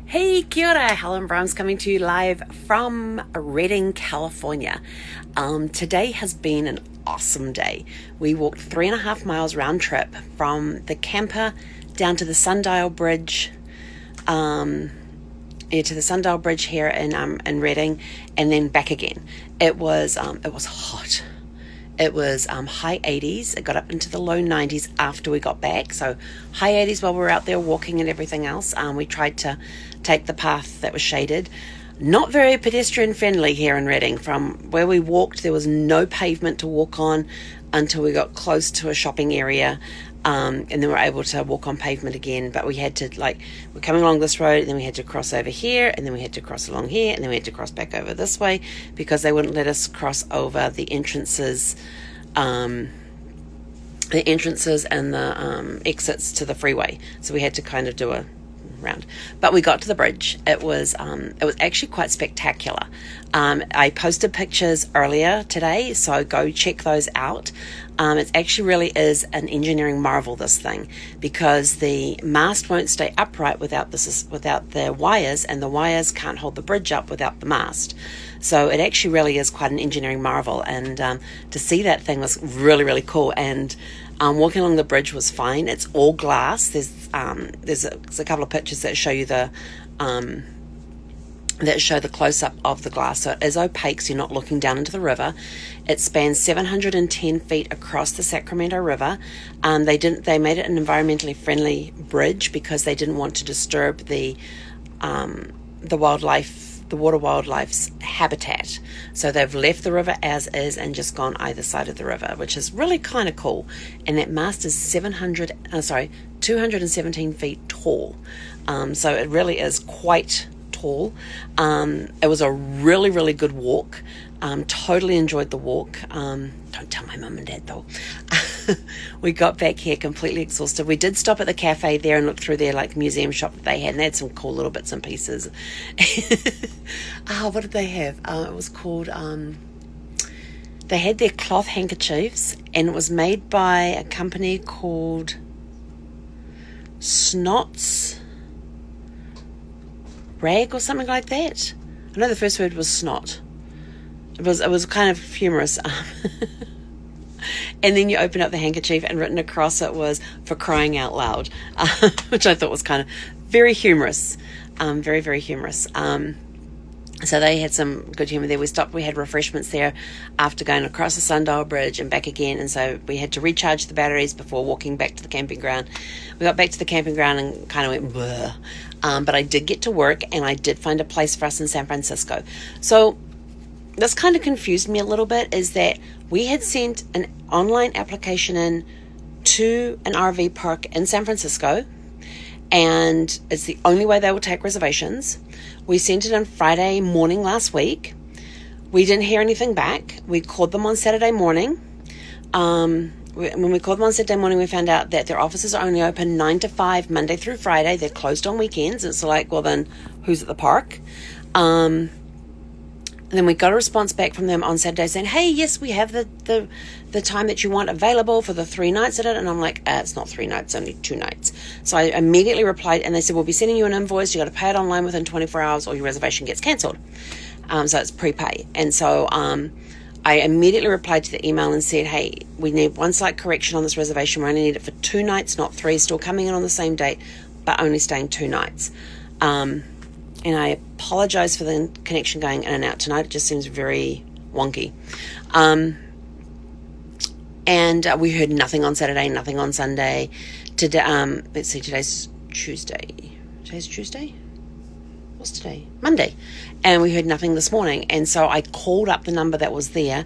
Hey, kia ora, Helen Brahms coming to you live from Redding, California. Today has been an awesome day. We walked 3.5 miles round trip from the camper down to the Sundial Bridge, to the Sundial Bridge here in Redding, and then back again. It was hot. It was high 80s. It got up into the low 90s after we got back. So high 80s while we were out there walking and everything else. We tried to take the path that was shaded. Not very pedestrian friendly here in Redding. From where we walked, there was no pavement to walk on until we got close to a shopping area. And then we were able to walk on pavement again, but we had to, we're coming along this road, and then we had to cross over here, and then we had to cross along here, and then we had to cross back over this way, because they wouldn't let us cross over the entrances and the exits to the freeway. So we had to kind of do a round. But we got to the bridge. It was actually quite spectacular. I posted pictures earlier today, so go check those out. It actually really is an engineering marvel, this thing, because the mast won't stay upright without the wires, and the wires can't hold the bridge up without the mast. So it actually really is quite an engineering marvel, and to see that thing was really, really cool. And walking along the bridge was fine. It's all glass. There's a couple of pictures that show you the close-up of the glass, so it is opaque, so you're not looking down into the river. It spans 710 feet across the Sacramento River. They made it an environmentally friendly bridge because they didn't want to disturb the water wildlife's habitat. So they've left the river as is and just gone either side of the river, which is really kind of cool. And that mast is 217 feet tall. So it really is quite tall. It was a really, really good walk. Totally enjoyed the walk. Don't tell my mum and dad though. We got back here completely exhausted. We did stop at the cafe there and look through their museum shop that they had, and they had some cool little bits and pieces. What did they have? It was called they had their cloth handkerchiefs, and it was made by a company called Snots Rag or something like that. I know the first word was snot. It was kind of humorous. And then you open up the handkerchief, and written across it was "for crying out loud," which I thought was kind of very humorous, very, very humorous. So they had some good humor there. We stopped, we had refreshments there after going across the Sundial Bridge and back again, and so we had to recharge the batteries before walking back to the camping ground. We got back to the camping ground and kind of went bleh. But I did get to work, and I did find a place for us in San Francisco. So this kind of confused me a little bit, is that we had sent an online application in to an RV park in San Francisco, and it's the only way they will take reservations. We sent it on Friday morning last week. We didn't hear anything back. We called them on Saturday morning. When we called them on Saturday morning, we found out that their offices are only open 9 to 5, Monday through Friday. They're closed on weekends. It's well then, who's at the park? And then we got a response back from them on Saturday saying, hey, yes, we have the time that you want available for the 3 nights at it. And I'm like, it's not 3 nights, only 2 nights. So I immediately replied, and they said, we'll be sending you an invoice. You got to pay it online within 24 hours or your reservation gets cancelled. So it's prepay. And so I immediately replied to the email and said, hey, we need one slight correction on this reservation. We only need it for 2 nights, not 3, still coming in on the same date, but only staying 2 nights. And I apologize for the connection going in and out tonight. It just seems very wonky. And we heard nothing on Saturday, nothing on Sunday. Today, let's see, today's Tuesday. Today's Tuesday? What's today? Monday. And we heard nothing this morning. And so I called up the number that was there.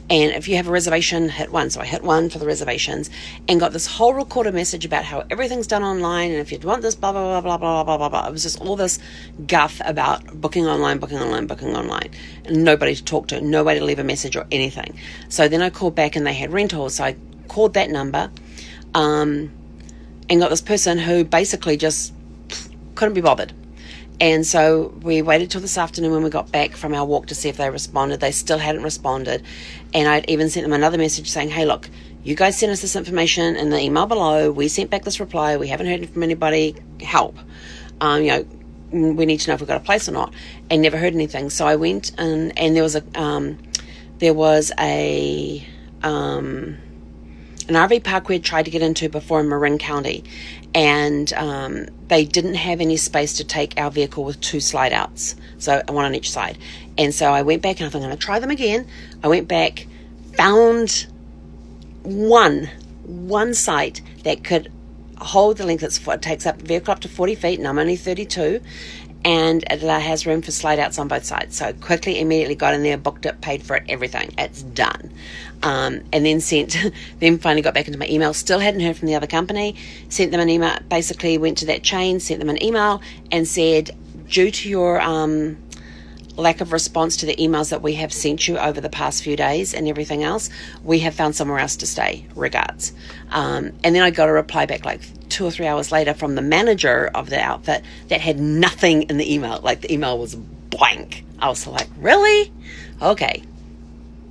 And if you have a reservation, hit 1. So I hit 1 for the reservations and got this whole recorded message about how everything's done online. And if you want this, blah, blah, blah, blah, blah, blah, blah, blah. It was just all this guff about booking online. And nobody to talk to, nobody to leave a message or anything. So then I called back and they had rentals. So I called that number and got this person who basically just couldn't be bothered. And so we waited till this afternoon when we got back from our walk to see if they responded. They still hadn't responded. And I'd even sent them another message saying, hey, look, you guys sent us this information in the email below. We sent back this reply. We haven't heard from anybody. Help. we need to know if we've got a place or not, and never heard anything. So I went and there was an RV park we had tried to get into before in Marin County, and they didn't have any space to take our vehicle with 2 slide outs, so one on each side. And so I went back and I thought, I'm going to try them again. I went back, found one site that could hold the length. It takes up the vehicle up to 40 feet, and I'm only 32, and it has room for slide outs on both sides. So quickly, immediately got in there, booked it, paid for it, everything. It's done. And then then finally got back into my email. Still hadn't heard from the other company. Sent them an email, basically went to that chain, sent them an email and said, due to your lack of response to the emails that we have sent you over the past few days and everything else, we have found somewhere else to stay. Regards. And then I got a reply back like 2 or 3 hours later from the manager of the outfit that had nothing in the email. Like the email was blank. I was like, really? Okay.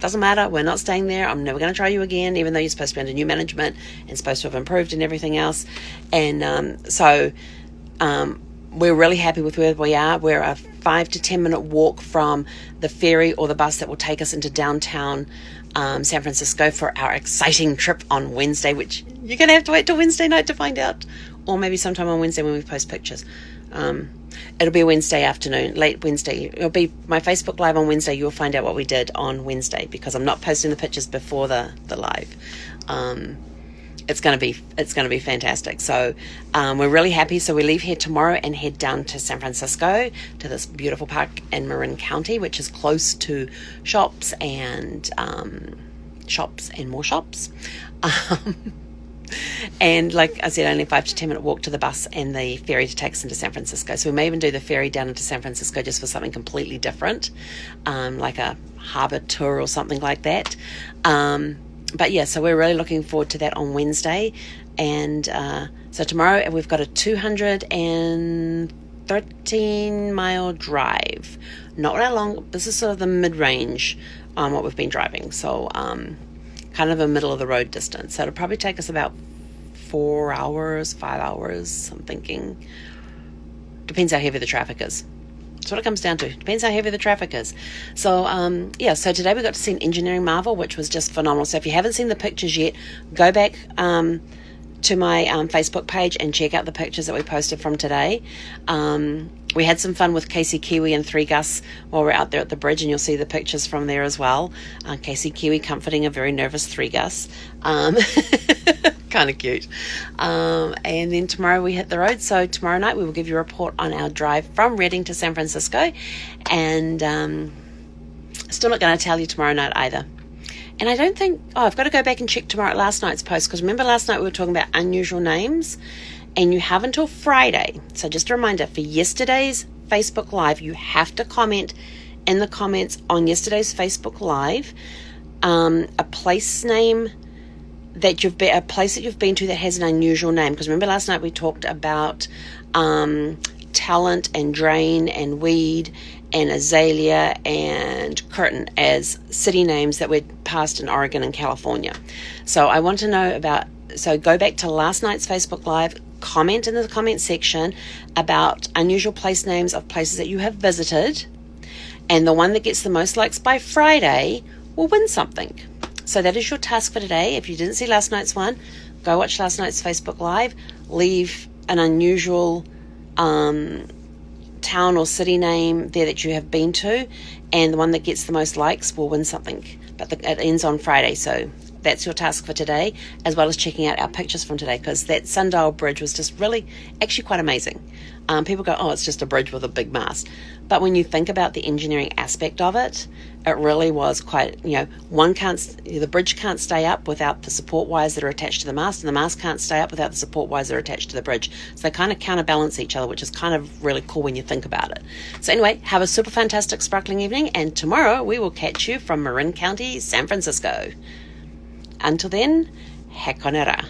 Doesn't matter. We're not staying there. I'm never going to try you again, even though you're supposed to be under new management and supposed to have improved and everything else. And so we're really happy with where we are. We're a 5 to 10 minute walk from the ferry or the bus that will take us into downtown San Francisco for our exciting trip on Wednesday, which you're going to have to wait till Wednesday night to find out, or maybe sometime on Wednesday when we post pictures. It'll be a Wednesday afternoon, late Wednesday. It'll be my Facebook Live on Wednesday. You'll find out what we did on Wednesday, because I'm not posting the pictures before the live. It's going to be fantastic. So we're really happy. So we leave here tomorrow and head down to San Francisco to this beautiful park in Marin County, which is close to shops and more shops. And like I said, only 5 to 10 minute walk to the bus and the ferry to take us into San Francisco. So we may even do the ferry down into San Francisco just for something completely different, like a harbour tour or something like that. But yeah, so we're really looking forward to that on Wednesday. And so tomorrow we've got a 213 mile drive. Not that long. This is sort of the mid-range on what we've been driving. So kind of a middle of the road distance. So it'll probably take us about 4 hours, 5 hours, I'm thinking. Depends how heavy the traffic is. That's what it comes down to. Depends how heavy the traffic is. So, so today we got to see an engineering marvel, which was just phenomenal. So if you haven't seen the pictures yet, go back to my Facebook page and check out the pictures that we posted from today. We had some fun with Casey Kiwi and 3 Gus while we're out there at the bridge, and you'll see the pictures from there as well. Casey Kiwi comforting a very nervous 3 Gus. Kind of cute. And then tomorrow we hit the road. So tomorrow night we will give you a report on our drive from Redding to San Francisco. And still not going to tell you tomorrow night either. And I don't think... I've got to go back and check last night's post, because remember last night we were talking about unusual names, and you have until Friday. So just a reminder, for yesterday's Facebook Live, you have to comment in the comments on yesterday's Facebook Live a place name that you've been, a place that you've been to that has an unusual name. Because remember last night we talked about Talent and Drain and Weed and Azalea and Curtin as city names that we'd passed in Oregon and California. So I want to know about, so go back to last night's Facebook Live, comment in the comment section about unusual place names of places that you have visited, and the one that gets the most likes by Friday will win something. So that is your task for today. If you didn't see last night's one, go watch last night's Facebook Live, leave an unusual town or city name there that you have been to, and the one that gets the most likes will win something. But it ends on Friday, so that's your task for today, as well as checking out our pictures from today, because that Sundial Bridge was just really actually quite amazing. People go, oh, it's just a bridge with a big mast. But when you think about the engineering aspect of it, it really was quite, the bridge can't stay up without the support wires that are attached to the mast, and the mast can't stay up without the support wires that are attached to the bridge. So they kind of counterbalance each other, which is kind of really cool when you think about it. So anyway, have a super fantastic sparkling evening, and tomorrow we will catch you from Marin County, San Francisco. Until then, hekonera.